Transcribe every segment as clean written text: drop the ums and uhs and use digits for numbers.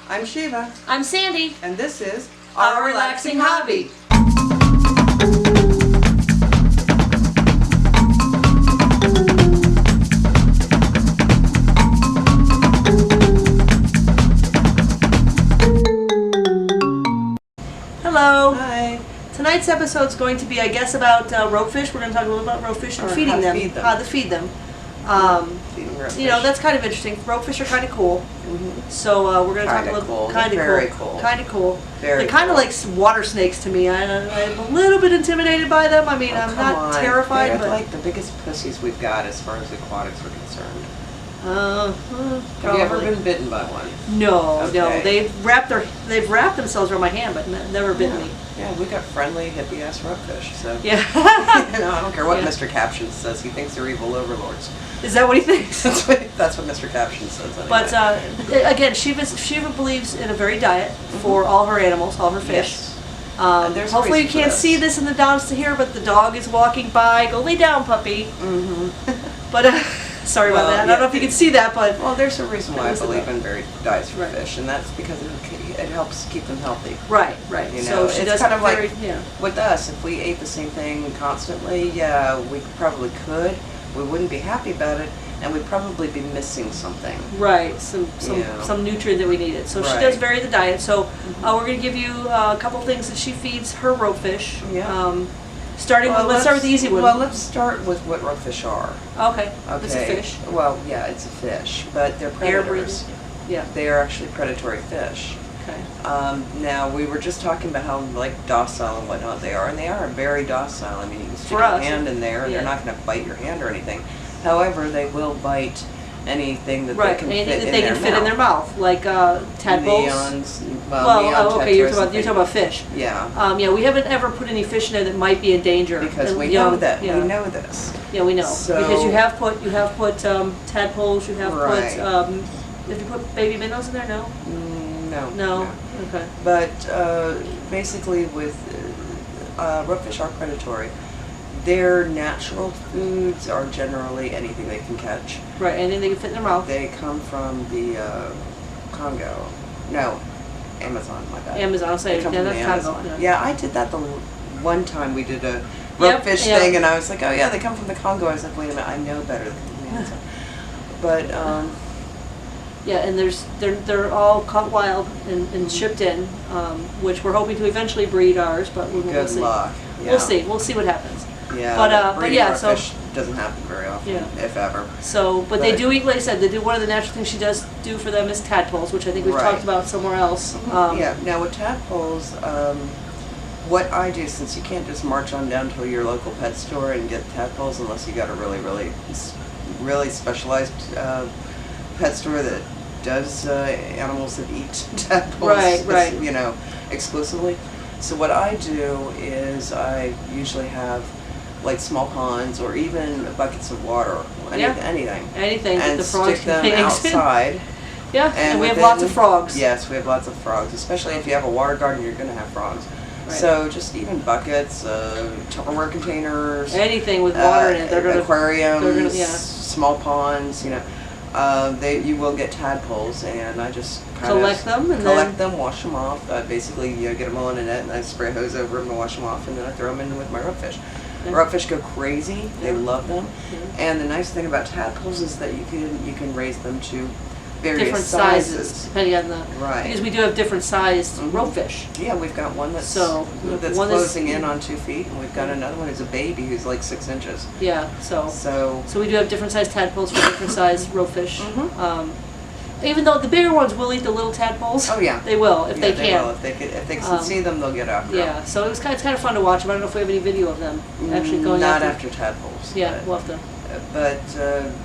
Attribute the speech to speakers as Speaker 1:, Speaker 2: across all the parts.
Speaker 1: I'm Shiva.
Speaker 2: I'm Sandy.
Speaker 1: And this is
Speaker 2: Our Relaxing Hobby. Hello.
Speaker 1: Hi.
Speaker 2: Tonight's episode is going to be, I guess, about ropefish. We're going to talk a little about ropefish and feeding them. How to feed them. You know, that's kind of interesting. Ropefish are kind of cool. Mm-hmm. So we're going to talk a little. Kind of
Speaker 1: very
Speaker 2: cool. Kind of cool.
Speaker 1: They're
Speaker 2: kind of like water snakes to me. I'm a little bit intimidated by them. I mean, I'm not terrified,
Speaker 1: They're
Speaker 2: but
Speaker 1: like the biggest pussies we've got as far as aquatics are concerned.
Speaker 2: Have
Speaker 1: you ever been bitten by one?
Speaker 2: No,
Speaker 1: okay.
Speaker 2: no. They've wrapped themselves around my hand, but never bitten me.
Speaker 1: Yeah, we got friendly hippie ass ropefish. So
Speaker 2: yeah,
Speaker 1: you know, I don't care what Mr. Caption says. He thinks they're evil overlords.
Speaker 2: Is that what he thinks?
Speaker 1: That's what Mr. Caption says. Anyway.
Speaker 2: But again, Shiva believes in a varied diet for all her animals, all her fish.
Speaker 1: Yes.
Speaker 2: Hopefully you can't see this in the dogs to hear, but the dog is walking by. Go lay down, puppy. Mm-hmm. But sorry about that. I don't know if you can see that, but
Speaker 1: well, there's a reason why I believe in varied diets for fish, and that's because it helps keep them healthy.
Speaker 2: Right.
Speaker 1: You
Speaker 2: know,
Speaker 1: so
Speaker 2: she
Speaker 1: it's
Speaker 2: does
Speaker 1: kind of like
Speaker 2: yeah.
Speaker 1: with us. If we ate the same thing constantly, yeah, we probably could. We wouldn't be happy about it, and we'd probably be missing something.
Speaker 2: Right, some nutrient that we needed. So she does vary the diet. So we're going to give you a couple things that she feeds her ropefish. Yeah. Starting with, let's start with the easy one.
Speaker 1: Well, let's start with what ropefish are.
Speaker 2: Okay. It's a fish.
Speaker 1: Well, yeah, it's a fish, but they're predators.
Speaker 2: Yeah.
Speaker 1: They are actually predatory fish.
Speaker 2: Okay.
Speaker 1: Now, we were just talking about how docile and whatnot they are, and they are very docile. I mean, you can stick your hand in there, and they're not going to bite your hand or anything. However, they will bite anything that they can fit in their mouth,
Speaker 2: like tadpoles.
Speaker 1: Neons.
Speaker 2: Okay, you're talking about fish.
Speaker 1: Yeah.
Speaker 2: We haven't ever put any fish in there that might be in danger.
Speaker 1: Because we know that. Yeah. We know this.
Speaker 2: Yeah, we know.
Speaker 1: So,
Speaker 2: because you have put tadpoles. You have put. Did you put baby minnows in there? No. No. Okay.
Speaker 1: But basically, with ropefish are predatory. Their natural foods are generally anything they can catch.
Speaker 2: Right, anything they can fit in their mouth.
Speaker 1: They come from the Congo. No, Amazon, my bad.
Speaker 2: Amazon, I'll say.
Speaker 1: Yeah,
Speaker 2: that's Congo.
Speaker 1: Yeah, I did that the one time we did a ropefish thing, and I was like, oh yeah, they come from the Congo. I was like, wait a minute, I know better than Amazon. But,
Speaker 2: yeah, and they're all caught wild and shipped in, which we're hoping to eventually breed ours, but we'll see.
Speaker 1: Good luck. Yeah.
Speaker 2: We'll see what happens.
Speaker 1: Yeah,
Speaker 2: but
Speaker 1: fish doesn't happen very often, if ever.
Speaker 2: So, but they do eat, like I said, they do. One of the natural things she does do for them is tadpoles, which I think we've talked about somewhere else.
Speaker 1: Yeah. Now with tadpoles, what I do, since you can't just march on down to your local pet store and get tadpoles unless you got a really specialized pet store that does animals that eat tadpoles,
Speaker 2: right.
Speaker 1: You know, exclusively. So what I do is I usually have like small ponds or even buckets of water, anything,
Speaker 2: and
Speaker 1: the frogs stick them outside.
Speaker 2: Yeah, and we have lots of frogs.
Speaker 1: Yes, we have lots of frogs, especially if you have a water garden, you're going to have frogs. Right. So just even buckets, Tupperware containers,
Speaker 2: anything with water in it.
Speaker 1: They're going to aquariums, small ponds. You know, you will get tadpoles, and I just collect them, wash them off. Basically, get them all in a net, and I spray a hose over them to wash them off, and then I throw them in with my ropefish. Ropefish go crazy; they love them. And the nice thing about tadpoles is that you can raise them to various
Speaker 2: different sizes depending on the because we do have different sized ropefish.
Speaker 1: Yeah, we've got one that's closing in on 2 feet, and we've got another one who's a baby who's like 6 inches.
Speaker 2: Yeah, so we do have different sized tadpoles for different sized ropefish. Even though the bigger ones will eat the little tadpoles. Oh yeah, they will if they can.
Speaker 1: If they can see them, they'll get after them.
Speaker 2: Yeah, so it's kind of fun to watch them. I don't know if we have any video of them actually going
Speaker 1: after tadpoles.
Speaker 2: Yeah, we'll have to.
Speaker 1: But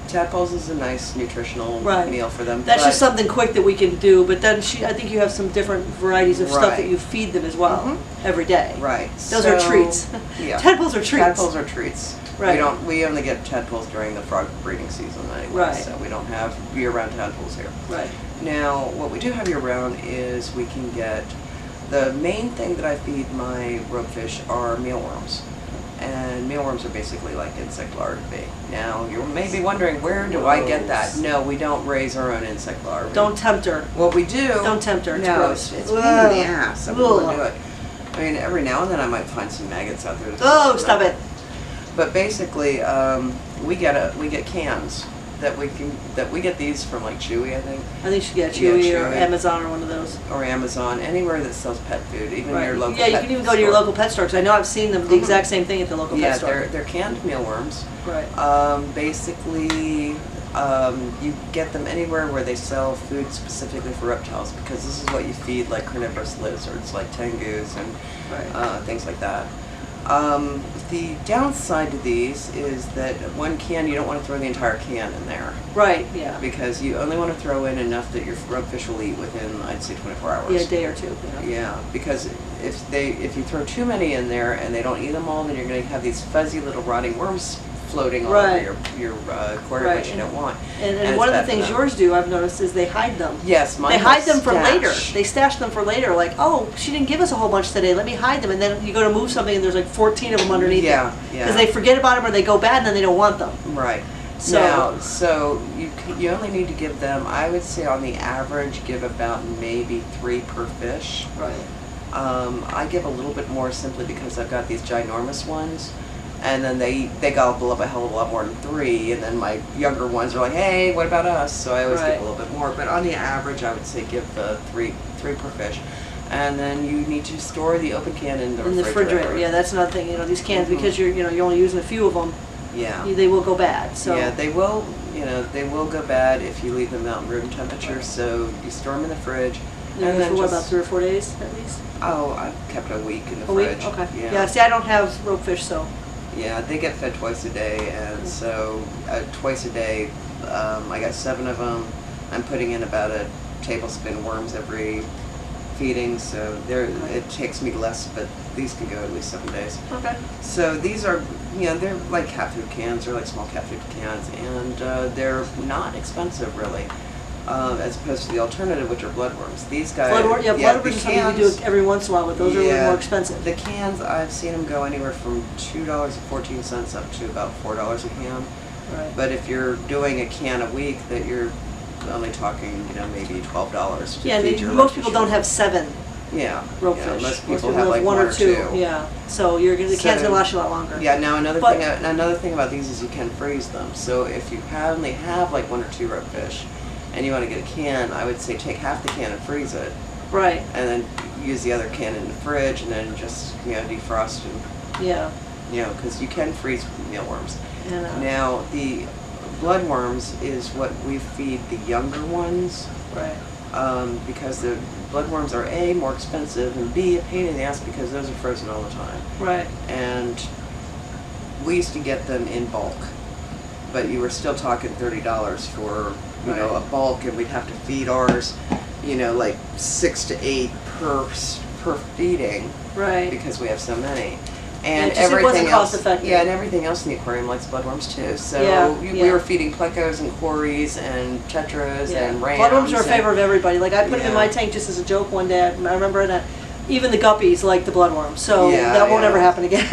Speaker 1: tadpoles is a nice nutritional meal for them.
Speaker 2: That's just something quick that we can do. But then I think you have some different varieties of stuff that you feed them as well every day. Right. Those are treats. Yeah. Tadpoles are treats.
Speaker 1: Tadpoles are treats. Right. We only get tadpoles during the frog breeding season anyway. So we don't have year-round tadpoles here. Right. Now, what we do have year-round is we can get the main thing that I feed my ropefish are mealworms. And mealworms are basically like insect larvae. Now, you may be wondering, where do I get that? No, we don't raise our own insect larvae.
Speaker 2: Don't tempt her.
Speaker 1: What we do...
Speaker 2: Don't tempt her. It's
Speaker 1: no,
Speaker 2: gross.
Speaker 1: it's pain in the ass. I wouldn't do it. I mean, every now and then I might find some maggots out there.
Speaker 2: Oh, stop it.
Speaker 1: But basically, we get cans that we get these from like Chewy, I think.
Speaker 2: I think you should get Chewy or Amazon or one of those.
Speaker 1: Or Amazon, anywhere that sells pet food, even your local
Speaker 2: pet store. Yeah, you can even go to your local pet store, because I know I've seen them, the exact same thing at the local pet store.
Speaker 1: Yeah, they're canned mealworms.
Speaker 2: Right.
Speaker 1: Basically, you get them anywhere where they sell food specifically for reptiles, because this is what you feed like carnivorous lizards, like tengus and things like that. The downside to these is that one can, you don't want to throw the entire can in there.
Speaker 2: Right, yeah.
Speaker 1: Because you only want to throw in enough that your ropefish will eat within, I'd say, 24 hours.
Speaker 2: Yeah, a day or two.
Speaker 1: Yeah, because if you throw too many in there and they don't eat them all, then you're going to have these fuzzy little rotting worms floating all over your aquarium, which you don't want.
Speaker 2: And one of the things yours do, I've noticed, is they hide them.
Speaker 1: Yes, mine
Speaker 2: they hide them for later. They stash them for later. Like, oh, she didn't give us a whole bunch today. Let me hide them. And then you go to move something, and there's like 14 of them underneath.
Speaker 1: Yeah,
Speaker 2: because they forget about them or they go bad, and then they don't want them.
Speaker 1: Right. So you only need to give them, I would say, on the average, give about maybe 3 per fish.
Speaker 2: Right.
Speaker 1: I give a little bit more simply because I've got these ginormous ones. And then they gobble up a hell of a lot more than 3, and then my younger ones are like, hey, what about us? So I always give a little bit more, but on the average, I would say give 3 per fish. And then you need to store the open can in the refrigerator.
Speaker 2: Yeah, that's another thing. These cans, because you're only using a few of them.
Speaker 1: Yeah.
Speaker 2: They will go bad. So
Speaker 1: yeah, they will. They will go bad if you leave them out in room temperature. So you store them in the fridge.
Speaker 2: And then for about 3 or 4 days at least.
Speaker 1: Oh, I've kept a week in the
Speaker 2: fridge.
Speaker 1: Week?
Speaker 2: Okay. Yeah. See, I don't have ropefish, so.
Speaker 1: Yeah, they get fed twice a day, and so twice a day, I got 7 of them. I'm putting in about a tablespoon of worms every feeding, so it takes me less, but these can go at least 7 days.
Speaker 2: Okay.
Speaker 1: So these are, they're like cat food cans, or like small cat food cans, and they're not expensive really. As opposed to the alternative, which are bloodworms. These guys,
Speaker 2: bloodworms is something we do every once in a while, but those are a little more expensive.
Speaker 1: The cans, I've seen them go anywhere from $2.14 up to about $4 a can.
Speaker 2: Right.
Speaker 1: But if you're doing a can a week, that you're only talking, maybe $12 to feed your
Speaker 2: most people don't have 7 ropefish.
Speaker 1: Yeah, most people have like 1 or 2.
Speaker 2: Yeah, so the can's gonna last you a lot longer.
Speaker 1: Yeah. Now another thing about these is you can freeze them. So if you only have like 1 or 2 ropefish, and you want to get a can, I would say take half the can and freeze it.
Speaker 2: Right.
Speaker 1: And then use the other can in the fridge, and then just defrost and.
Speaker 2: Yeah.
Speaker 1: Because you can freeze mealworms.
Speaker 2: Yeah.
Speaker 1: Now the bloodworms is what we feed the younger ones.
Speaker 2: Right.
Speaker 1: Because the bloodworms are A, more expensive, and B, a pain in the ass because those are frozen all the time.
Speaker 2: Right.
Speaker 1: And we used to get them in bulk, but you were still talking $30 for a bulk, and we'd have to feed ours, like 6 to 8 per feeding,
Speaker 2: right?
Speaker 1: Because we have so many, and
Speaker 2: everything else, and
Speaker 1: everything else in the aquarium likes bloodworms too. So we were feeding plecos and quarries and tetras and rams.
Speaker 2: Bloodworms are a favorite of everybody. Like I put them in my tank just as a joke one day. I remember that. Even the guppies like the bloodworm, so that won't ever happen again.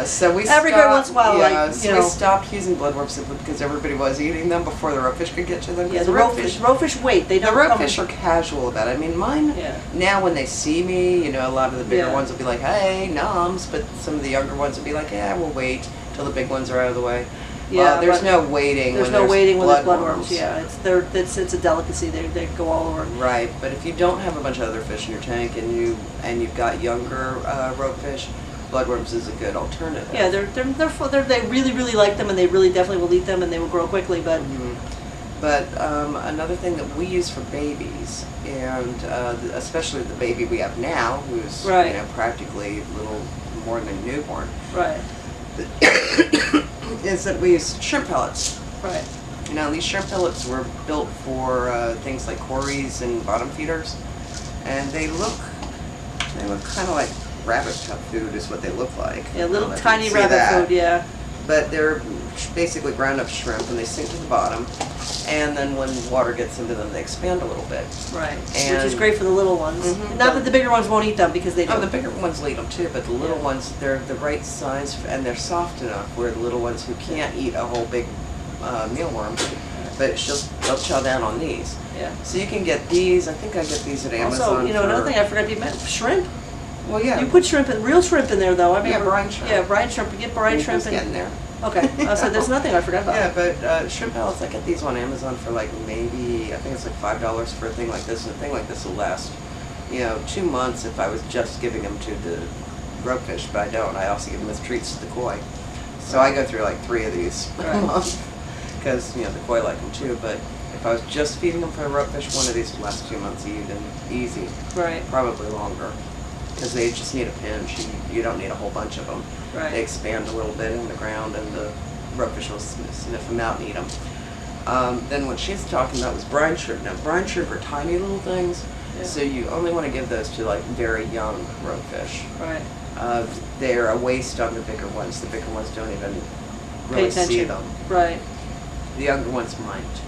Speaker 1: So we
Speaker 2: every great once in a while,
Speaker 1: we stopped using bloodworms simply because everybody was eating them before the ropefish could get to them.
Speaker 2: Yeah, the ropefish wait. They don't.
Speaker 1: The ropefish are casual about it. I mean, mine now when they see me, a lot of the bigger ones will be like, "Hey, noms," but some of the younger ones will be like, "Yeah, we'll wait till the big ones are out of the way." Yeah, there's no waiting.
Speaker 2: There's no waiting when there's bloodworms. Yeah, it's a delicacy. They go all over.
Speaker 1: Right, but if you don't have a bunch of other fish in your tank and you've got younger ropefish, bloodworms is a good alternative.
Speaker 2: Yeah, they really like them, and they really definitely will eat them, and they will grow quickly. But
Speaker 1: but another thing that we use for babies, and especially the baby we have now, who's practically a little more than a newborn.
Speaker 2: Right.
Speaker 1: Is that we use shrimp pellets.
Speaker 2: Right.
Speaker 1: These shrimp pellets were built for things like quarries and bottom feeders, and they look kind of like rabbit food is what they look like.
Speaker 2: Yeah, little tiny rabbit food. Yeah.
Speaker 1: But they're basically ground up shrimp, and they sink to the bottom. And then when water gets into them, they expand a little bit.
Speaker 2: Right. Which is great for the little ones.
Speaker 1: Mm-hmm.
Speaker 2: Not that the bigger ones won't eat them because they don't.
Speaker 1: Oh, the bigger ones will eat them too, but the little ones, they're the right size and they're soft enough where the little ones who can't eat a whole big mealworm, but they'll chow down on these.
Speaker 2: Yeah.
Speaker 1: So you can get these. I think I get these at Amazon.
Speaker 2: Also, another thing I forgot to mention, shrimp.
Speaker 1: Well, yeah.
Speaker 2: You put real shrimp in there though.
Speaker 1: Yeah, brine shrimp.
Speaker 2: Yeah, brine shrimp. You get brine shrimp.
Speaker 1: Getting there.
Speaker 2: Okay. So there's nothing I forgot about.
Speaker 1: Yeah, but shrimp pellets, I get these on Amazon for like maybe, I think it's like $5 for a thing like this, and a thing like this will last, 2 months if I was just giving them to the ropefish, but I don't. I also give them as treats to the koi. So I go through like 3 of these a month, because, the koi like them too, but if I was just feeding them for the ropefish, one of these would last 2 months easy. Right. Probably longer. Because they just need a pinch. You don't need a whole bunch of them.
Speaker 2: Right.
Speaker 1: They expand a little bit in the ground, and the ropefish will sniff them out and eat them. Then what she's talking about was brine shrimp. Now, brine shrimp are tiny little things, so you only want to give those to like very young ropefish.
Speaker 2: Right.
Speaker 1: They're a waste on the bigger ones. The bigger ones don't even really see them.
Speaker 2: Right.
Speaker 1: The younger ones might.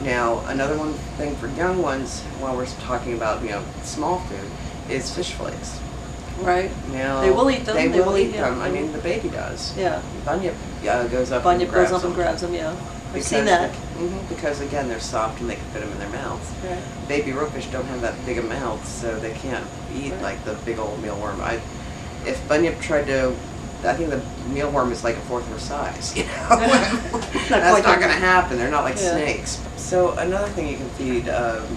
Speaker 1: Now, another thing for young ones, while we're talking about small food, is fish flakes.
Speaker 2: Right.
Speaker 1: Now,
Speaker 2: they will eat them.
Speaker 1: They will eat them. I mean, the baby does.
Speaker 2: Yeah.
Speaker 1: Bunyip goes up
Speaker 2: and grabs them, yeah. I've seen that.
Speaker 1: Because, again, they're soft and they can fit them in their mouths. Right. Baby ropefish don't have that big a mouth, so they can't eat like the big old mealworm. If Bunyip tried to, I think the mealworm is like a fourth their size. That's not going to happen. They're not like snakes. So another thing you can feed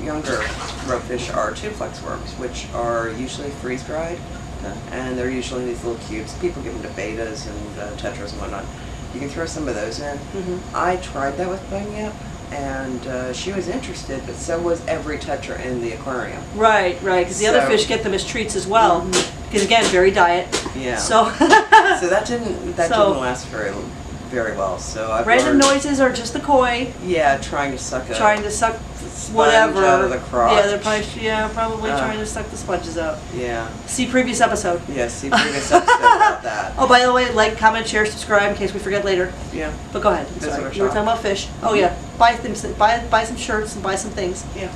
Speaker 1: younger ropefish are tubeflex worms, which are usually freeze-dried, and they're usually in these little cubes. People give them to betas and tetras and whatnot. You can throw some of those in. I tried that with Bunyip, and she was interested, but so was every tetra in the aquarium. Right,
Speaker 2: because the other fish get them as treats as well. Because again, very diet.
Speaker 1: Yeah.
Speaker 2: So
Speaker 1: that didn't last very well. So
Speaker 2: random noises are just the koi.
Speaker 1: Yeah, trying to suck
Speaker 2: whatever
Speaker 1: out of the crotch.
Speaker 2: Yeah, they're probably trying to suck the sponges out.
Speaker 1: Yeah.
Speaker 2: See previous episode.
Speaker 1: Yeah, see previous episode about that.
Speaker 2: Oh, by the way, like, comment, share, subscribe in case we forget later.
Speaker 1: Yeah.
Speaker 2: But go ahead. Sorry. You were talking about fish. Oh yeah, buy some shirts and buy some things.
Speaker 1: Yeah.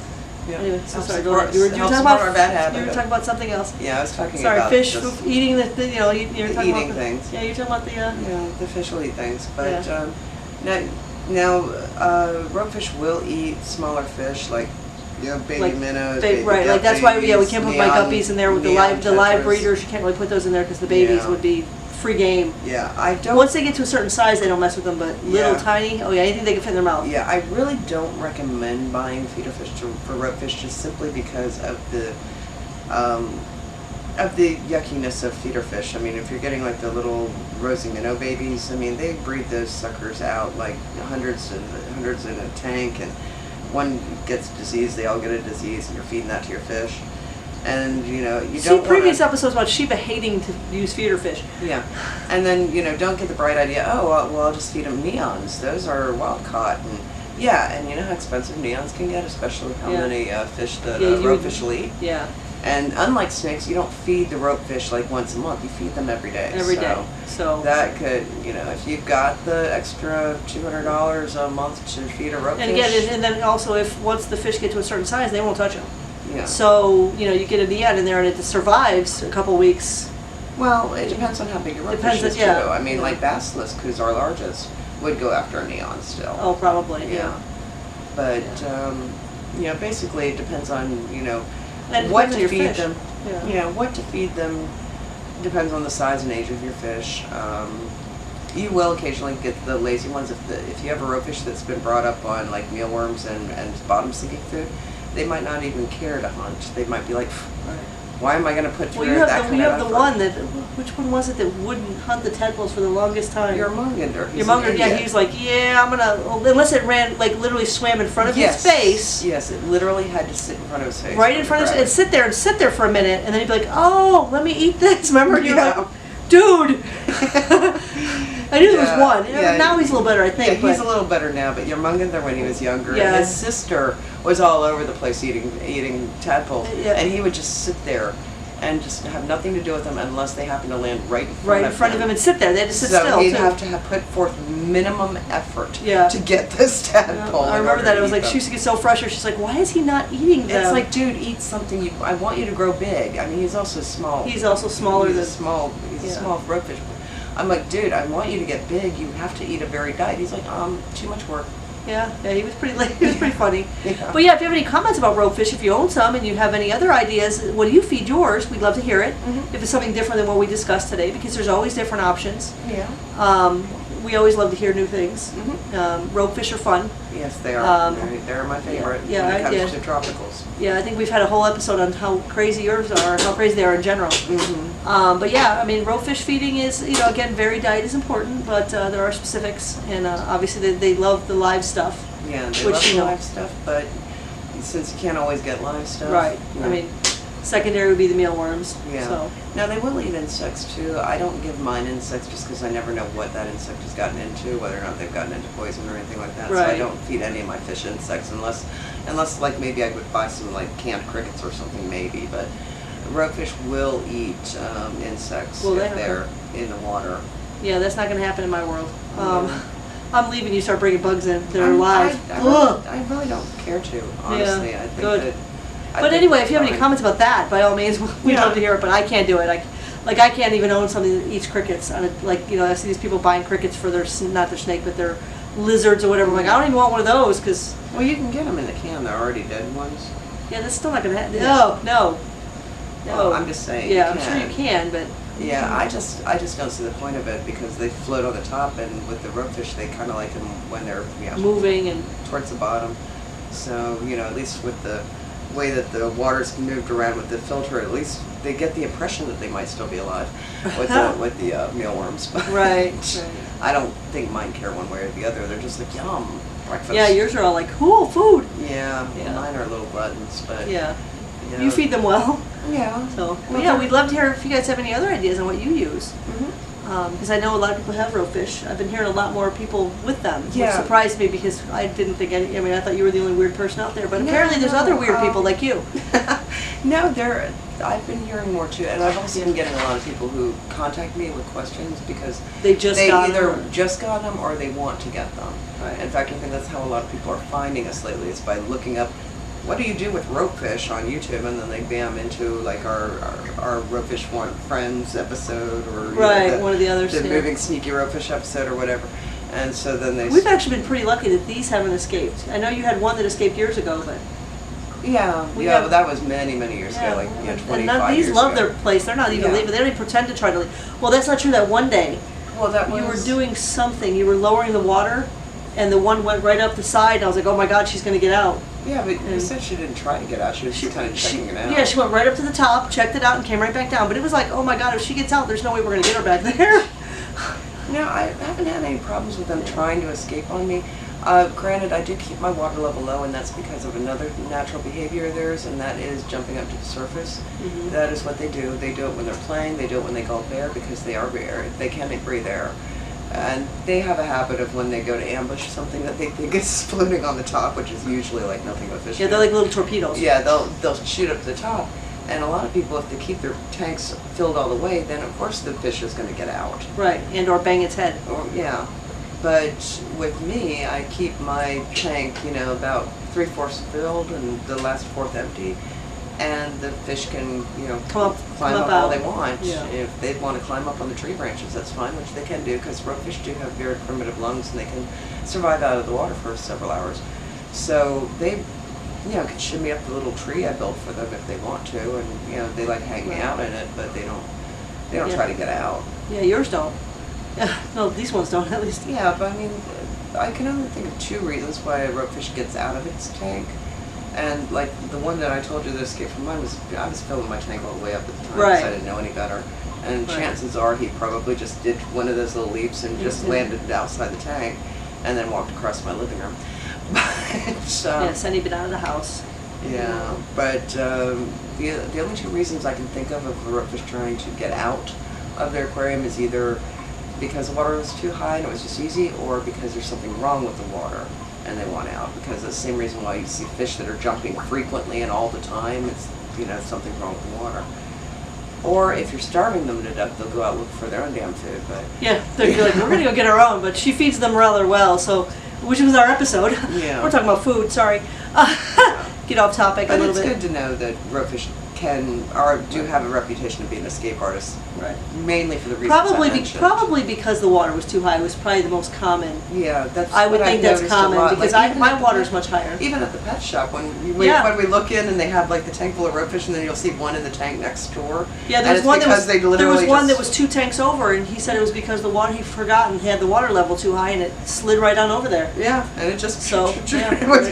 Speaker 1: Yeah.
Speaker 2: Anyway, so sorry.
Speaker 1: You were
Speaker 2: talking about something else.
Speaker 1: Yeah, I was talking about
Speaker 2: fish eating you're talking
Speaker 1: eating things.
Speaker 2: Yeah, you're talking about the.
Speaker 1: Yeah, the fish will eat things, but now ropefish will eat smaller fish like baby minnows.
Speaker 2: Right, like that's why we can't put my guppies in there with the live breeders. You can't really put those in there because the babies would be free game.
Speaker 1: Yeah, I don't.
Speaker 2: Once they get to a certain size, they don't mess with them, but little tiny, anything they can fit in their mouth.
Speaker 1: Yeah, I really don't recommend buying feeder fish for ropefish just simply because of the yuckiness of feeder fish. I mean, if you're getting like the little rosy minnow babies, I mean, they breed those suckers out like hundreds in a tank, and one gets disease, they all get a disease, and you're feeding that to your fish. And you don't
Speaker 2: see previous episodes about Shiva hating to use feeder fish.
Speaker 1: Yeah, and then don't get the bright idea. Oh well, I'll just feed them neons. Those are wild caught, and and you know how expensive neons can get, especially how many fish that ropefish will eat. Yeah. And unlike snakes, you don't feed the ropefish like once a month. You feed them every day.
Speaker 2: Every day. So
Speaker 1: that could, if you've got the extra $200 a month to feed a ropefish.
Speaker 2: And again, and then also if once the fish get to a certain size, they won't touch them.
Speaker 1: Yeah.
Speaker 2: So, you get a neon in there and it survives a couple weeks.
Speaker 1: Well, it depends on how big your ropefish is, too. I mean, like basilisk, who's our largest, would go after a neon still.
Speaker 2: Oh, probably, yeah.
Speaker 1: But, basically it depends on,
Speaker 2: and
Speaker 1: what to feed
Speaker 2: fish.
Speaker 1: them. Yeah, what to feed them depends on the size and age of your fish. You will occasionally get the lazy ones if you have a ropefish that's been brought up on like mealworms and bottom sinking food. They might not even care to hunt. They might be like, why am I going to put through that kind of effort?
Speaker 2: You have the one which one was it that wouldn't hunt the tadpoles for the longest time?
Speaker 1: Your Mungander.
Speaker 2: He's like, I'm going to, unless it ran, like literally swam in front of his face.
Speaker 1: Yes, it literally had to sit in front of his face.
Speaker 2: Right in front of his face, and sit there for a minute, and then he'd be like, oh, let me eat this. Remember? And you're like, dude. I knew there was one. Now he's a little better, I think.
Speaker 1: Yeah, he's a little better now, but your Mungander when he was younger, and his sister was all over the place eating tadpoles, and he would just sit there and just have nothing to do with them unless they happen to land right in front of him
Speaker 2: and sit there. They had to sit
Speaker 1: so
Speaker 2: still.
Speaker 1: So he'd have to put forth minimum effort to get this tadpole.
Speaker 2: I remember that. It was like she used to get so frustrated. She's like, "Why is he not eating them?"
Speaker 1: It's like, dude, eat something. I want you to grow big. I mean, he's also small.
Speaker 2: He's also smaller than
Speaker 1: He's a small ropefish. I'm like, dude, I want you to get big. You have to eat a varied diet. He's like, too much work.
Speaker 2: Yeah, he was pretty he was pretty funny. But yeah, if you have any comments about ropefish, if you own some and you have any other ideas, what do you feed yours? We'd love to hear it. If it's something different than what we discussed today, because there's always different options.
Speaker 1: Yeah.
Speaker 2: We always love to hear new things. Ropefish are fun.
Speaker 1: Yes, they are. They're my favorite when it comes to tropicals.
Speaker 2: Yeah, I think we've had a whole episode on how crazy yours are, how crazy they are in general. But yeah, I mean, ropefish feeding is, again, varied diet is important, but there are specifics, and obviously they love the live stuff.
Speaker 1: Yeah, they love the live stuff, but since you can't always get live stuff.
Speaker 2: Right. I mean, secondary would be the mealworms.
Speaker 1: Yeah.
Speaker 2: So.
Speaker 1: Now they will eat insects too. I don't give mine insects just because I never know what that insect has gotten into, whether or not they've gotten into poison or anything like that.
Speaker 2: Right.
Speaker 1: So I don't feed any of my fish insects unless like maybe I would buy some like canned crickets or something maybe. But ropefish will eat insects if they're in the water.
Speaker 2: Yeah, that's not going to happen in my world. I'm leaving. You start bringing bugs in. They're alive.
Speaker 1: I really don't care to. Honestly, I think
Speaker 2: that. But anyway, if you have any comments about that, by all means, we'd love to hear it. But I can't do it. I can't even own something that eats crickets. I see these people buying crickets for not their snake, but their lizards or whatever. I'm like, I don't even want one of those because.
Speaker 1: Well, you can get them in the can. They're already dead ones.
Speaker 2: Yeah, that's still not gonna happen. No.
Speaker 1: Well, I'm just saying.
Speaker 2: Yeah, I'm sure you can, but.
Speaker 1: Yeah, I just don't see the point of it because they float on the top, and with the ropefish, they kind of like them when they're
Speaker 2: moving and
Speaker 1: towards the bottom. So at least with the way that the water's moved around with the filter, at least they get the impression that they might still be alive with the mealworms.
Speaker 2: Right.
Speaker 1: I don't think mine care one way or the other. They're just like yum breakfast.
Speaker 2: Yeah, yours are all like cool food.
Speaker 1: Yeah. Mine are little gluttons, but
Speaker 2: you feed them well.
Speaker 1: Yeah.
Speaker 2: So we'd love to hear if you guys have any other ideas on what you use. Because I know a lot of people have ropefish. I've been hearing a lot more people with them, which surprised me because I didn't think any. I mean, I thought you were the only weird person out there, but apparently there's other weird people like you.
Speaker 1: No, I've been hearing more too, and I've also been getting a lot of people who contact me with questions because they either just got them or they want to get them.
Speaker 2: Right.
Speaker 1: In fact, I think that's how a lot of people are finding us lately. Is by looking up. What do you do with ropefish on YouTube? And then they bam into like our Ropefish Friends episode or
Speaker 2: one of the others.
Speaker 1: The Moving Sneaky Ropefish episode or whatever. And so then
Speaker 2: we've actually been pretty lucky that these haven't escaped. I know you had one that escaped years ago, but
Speaker 1: but that was many years ago, like 25 years ago.
Speaker 2: These love their place. They're not even leaving. They don't even pretend to try to leave. Well, that's not true. That one day, you were doing something. You were lowering the water, and the one went right up the side. And I was like, oh my God, she's going to get out.
Speaker 1: Yeah, but you said she didn't try to get out. She was just kind of checking it out.
Speaker 2: Yeah, she went right up to the top, checked it out, and came right back down. But it was like, oh my God, if she gets out, there's no way we're going to get her back there.
Speaker 1: No, I haven't had any problems with them trying to escape on me. Granted, I do keep my water level low, and that's because of another natural behavior of theirs, and that is jumping up to the surface. That is what they do. They do it when they're playing. They do it when they go bare because they are bare. They can't breathe air. And they have a habit of when they go to ambush something that they think is floating on the top, which is usually like nothing but fish.
Speaker 2: Yeah, they're like little torpedoes.
Speaker 1: Yeah, they'll shoot up to the top. And a lot of people, if they keep their tanks filled all the way, then of course the fish is going to get out.
Speaker 2: Right, and or bang its head.
Speaker 1: But with me, I keep my tank, about 3/4 filled and the last fourth empty. And the fish can, climb up all they want.
Speaker 2: Yeah.
Speaker 1: If they want to climb up on the tree branches, that's fine, which they can do because ropefish do have very primitive lungs and they can survive out of the water for several hours. So they, can shimmy up the little tree I built for them if they want to, and they like hanging out in it, but they don't try to get out.
Speaker 2: Yeah, yours don't. No, these ones don't at least.
Speaker 1: Yeah, but I mean, I can only think of 2 reasons why a ropefish gets out of its tank. And like the one that I told you that escaped from mine I was filling my tank all the way up at the time because I didn't know any better. And chances are he probably just did one of those little leaps and just landed outside the tank and then walked across my living room.
Speaker 2: Yes, and he'd been out of the house.
Speaker 1: Yeah, but the only 2 reasons I can think of a ropefish trying to get out of their aquarium is either because the water was too high and it was just easy, or because there's something wrong with the water and they want out, because the same reason why you see fish that are jumping frequently and all the time, it's something wrong with the water. Or if you're starving them to death, they'll go out and look for their own damn food. But
Speaker 2: yeah, they'll be like, we're going to go get our own. But she feeds them rather well, so, which was our episode.
Speaker 1: Yeah.
Speaker 2: We're talking about food, sorry. Get off topic a little bit.
Speaker 1: But it's good to know that ropefish do have a reputation of being escape artists.
Speaker 2: Right.
Speaker 1: Mainly for the reasons I mentioned.
Speaker 2: Probably because the water was too high. It was probably the most common.
Speaker 1: Yeah, that's.
Speaker 2: I would think that's common because my water is much higher.
Speaker 1: Even at the pet shop, when we look in and they have like the tank full of ropefish, and then you'll see one in the tank next door.
Speaker 2: Yeah, there was one that was 2 tanks over, and he said it was because the water he forgot and had the water level too high, and it slid right on over there.
Speaker 1: Yeah, and it just
Speaker 2: it
Speaker 1: was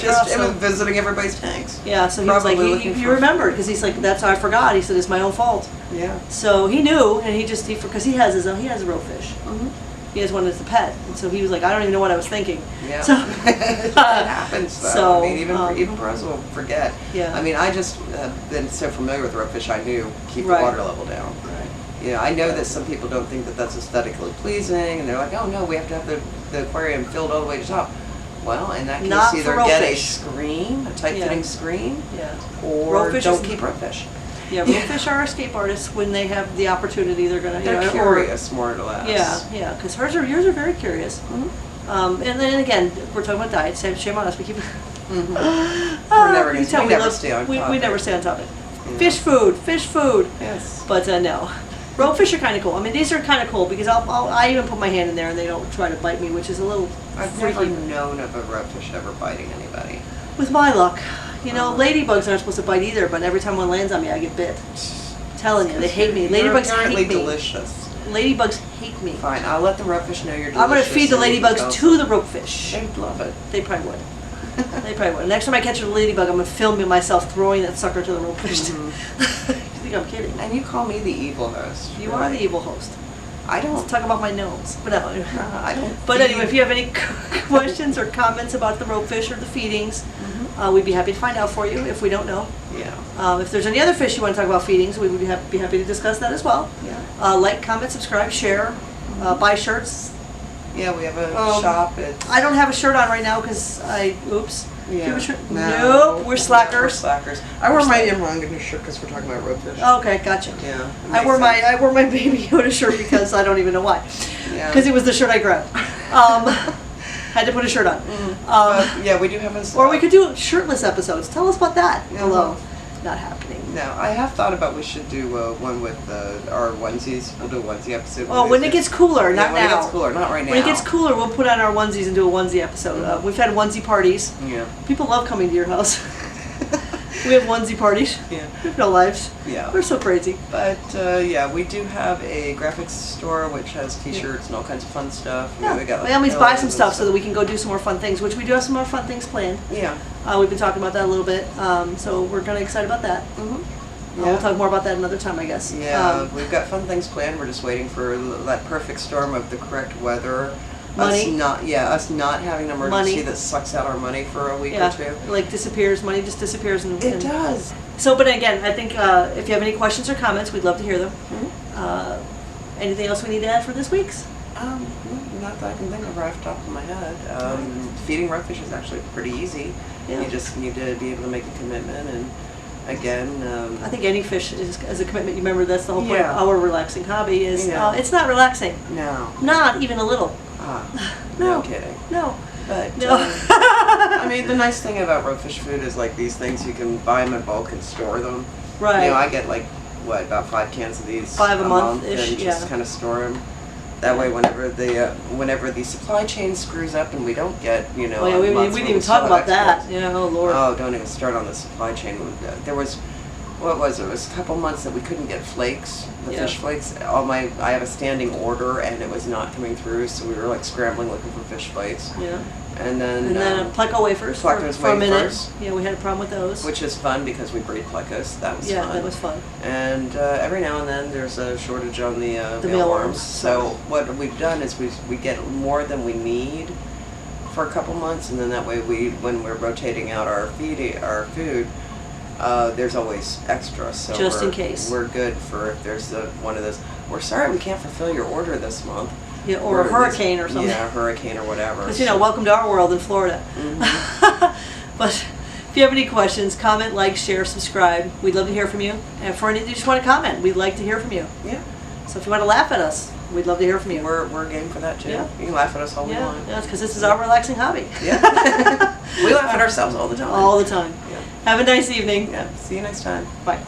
Speaker 1: visiting everybody's tanks.
Speaker 2: Yeah, so he was like he remembered because he's like that's how I forgot. He said it's my own fault.
Speaker 1: Yeah.
Speaker 2: So he knew, and because he has a ropefish. Mm-hmm. He has one that's a pet, and so he was like, I don't even know what I was thinking.
Speaker 1: Yeah.
Speaker 2: So
Speaker 1: it happens though.
Speaker 2: So,
Speaker 1: I mean, even pros will forget.
Speaker 2: Yeah.
Speaker 1: I mean, I just have been so familiar with ropefish, I knew keep the water level down.
Speaker 2: Right.
Speaker 1: Yeah, I know that some people don't think that that's aesthetically pleasing, and they're like, oh no, we have to have the aquarium filled all the way to top. Well, in that case, either get a screen, a tight-fitting screen, or don't keep ropefish.
Speaker 2: Yeah, ropefish are escape artists when they have the opportunity. They're
Speaker 1: curious, more or less.
Speaker 2: Yeah, because yours are very curious. Mm-hmm. And then again, we're talking about diet. Shame on us. We keep.
Speaker 1: Mm-hmm. We're never going to. We never stay on topic.
Speaker 2: We never stay on topic. Yeah. Fish food.
Speaker 1: Yes.
Speaker 2: But no. Ropefish are kind of cool. I mean, these are kind of cool because I even put my hand in there and they don't try to bite me, which is a little
Speaker 1: I've never known of a ropefish ever biting anybody.
Speaker 2: With my luck. You know, ladybugs aren't supposed to bite either, but every time one lands on me, I get bit. I'm telling you, they hate me. Ladybugs hate me.
Speaker 1: Delicious.
Speaker 2: Ladybugs hate me.
Speaker 1: Fine, I'll let the ropefish know you're delicious.
Speaker 2: I'm going to feed the ladybugs to the ropefish.
Speaker 1: They'd love it.
Speaker 2: They probably would. They probably would. Next time I catch a ladybug, I'm going to film myself throwing that sucker to the ropefish. Mm-hmm. You think I'm kidding?
Speaker 1: And you call me the evil host.
Speaker 2: You are the evil host.
Speaker 1: I don't.
Speaker 2: Let's talk about my nose. But no,
Speaker 1: I don't.
Speaker 2: But anyway, if you have any questions or comments about the ropefish or the feedings, we'd be happy to find out for you if we don't know.
Speaker 1: Yeah.
Speaker 2: If there's any other fish you want to talk about feedings, we would be happy to discuss that as well.
Speaker 1: Yeah.
Speaker 2: Like, comment, subscribe, share, buy shirts.
Speaker 1: Yeah, we have a shop.
Speaker 2: I don't have a shirt on right now because oops.
Speaker 1: Yeah.
Speaker 2: Nope, we're slackers.
Speaker 1: We're slackers. I wore my Yamranga shirt because we're talking about ropefish.
Speaker 2: Okay, gotcha.
Speaker 1: Yeah.
Speaker 2: I wore my Baby Yoda shirt because I don't even know why.
Speaker 1: Yeah.
Speaker 2: Because it was the shirt I grabbed. Had to put a shirt on.
Speaker 1: Yeah, we do have a.
Speaker 2: Or we could do shirtless episodes. Tell us about that. Although, not happening.
Speaker 1: No, I have thought about we should do one with our onesies. We'll do a onesie episode.
Speaker 2: Oh, when it gets cooler, not now.
Speaker 1: When it gets cooler, not right now.
Speaker 2: When it gets cooler, we'll put on our onesies and do a onesie episode. We've had onesie parties.
Speaker 1: Yeah.
Speaker 2: People love coming to your house. We have onesie parties.
Speaker 1: Yeah.
Speaker 2: We have no lives.
Speaker 1: Yeah.
Speaker 2: We're so crazy.
Speaker 1: But we do have a graphics store which has T-shirts and all kinds of fun stuff.
Speaker 2: Yeah.
Speaker 1: We got,
Speaker 2: by all means, buy some stuff so that we can go do some more fun things, which we do have some more fun things planned.
Speaker 1: Yeah.
Speaker 2: We've been talking about that a little bit, so we're kind of excited about that.
Speaker 1: Mm-hmm.
Speaker 2: We'll talk more about that another time, I guess.
Speaker 1: Yeah, we've got fun things planned. We're just waiting for that perfect storm of the correct weather.
Speaker 2: Money.
Speaker 1: Us not having an emergency that sucks out our money for a week or two.
Speaker 2: Like disappears. Money just disappears.
Speaker 1: It does.
Speaker 2: So, but again, I think if you have any questions or comments, we'd love to hear them.
Speaker 1: Mm-hmm.
Speaker 2: Anything else we need to add for this week's?
Speaker 1: Not that I can think of right off the top of my head. Feeding ropefish is actually pretty easy. Yeah. You just need to be able to make a commitment and. Again, I
Speaker 2: think any fish is a commitment. You remember that's the whole point of our relaxing hobby is it's not relaxing.
Speaker 1: No.
Speaker 2: Not even a little.
Speaker 1: No kidding.
Speaker 2: No.
Speaker 1: But I mean, the nice thing about ropefish food is like these things you can buy them in bulk and store them.
Speaker 2: Right.
Speaker 1: You know, I get like about 5 cans of these
Speaker 2: 5 a month
Speaker 1: and just kind of store them. That way, whenever the supply chain screws up and we don't get, we
Speaker 2: didn't even talk about that. Yeah, oh Lord.
Speaker 1: Oh, don't even start on the supply chain. There was, what was it? It was a couple months that we couldn't get flakes, fish flakes. I have a standing order and it was not coming through, so we were like scrambling looking for fish flakes.
Speaker 2: Yeah.
Speaker 1: And then
Speaker 2: pleco wafers for a minute. Yeah, we had a problem with those.
Speaker 1: Which is fun because we breed plecos. That was fun.
Speaker 2: Yeah, that was fun.
Speaker 1: And every now and then there's a shortage on the mealworms. So what we've done is we get more than we need for a couple months, and then that way when we're rotating out our food, there's always extra. So
Speaker 2: just in case.
Speaker 1: We're good for if there's one of those. We're sorry we can't fulfill your order this month.
Speaker 2: Yeah, or a hurricane or something.
Speaker 1: Yeah, a hurricane or whatever.
Speaker 2: Because welcome to our world in Florida.
Speaker 1: Mm-hmm.
Speaker 2: But If you have any questions, comment, like, share, subscribe. We'd love to hear from you. And for any of you just want to comment, we'd like to hear from you.
Speaker 1: Yeah.
Speaker 2: So if you want to laugh at us, we'd love to hear from you.
Speaker 1: We're game for that too.
Speaker 2: Yeah.
Speaker 1: You can laugh at us all we want.
Speaker 2: Yeah, because this is our relaxing hobby.
Speaker 1: Yeah. We laugh at ourselves all the time.
Speaker 2: All the time.
Speaker 1: Yeah.
Speaker 2: Have a nice evening.
Speaker 1: Yeah. See you next time.
Speaker 2: Bye.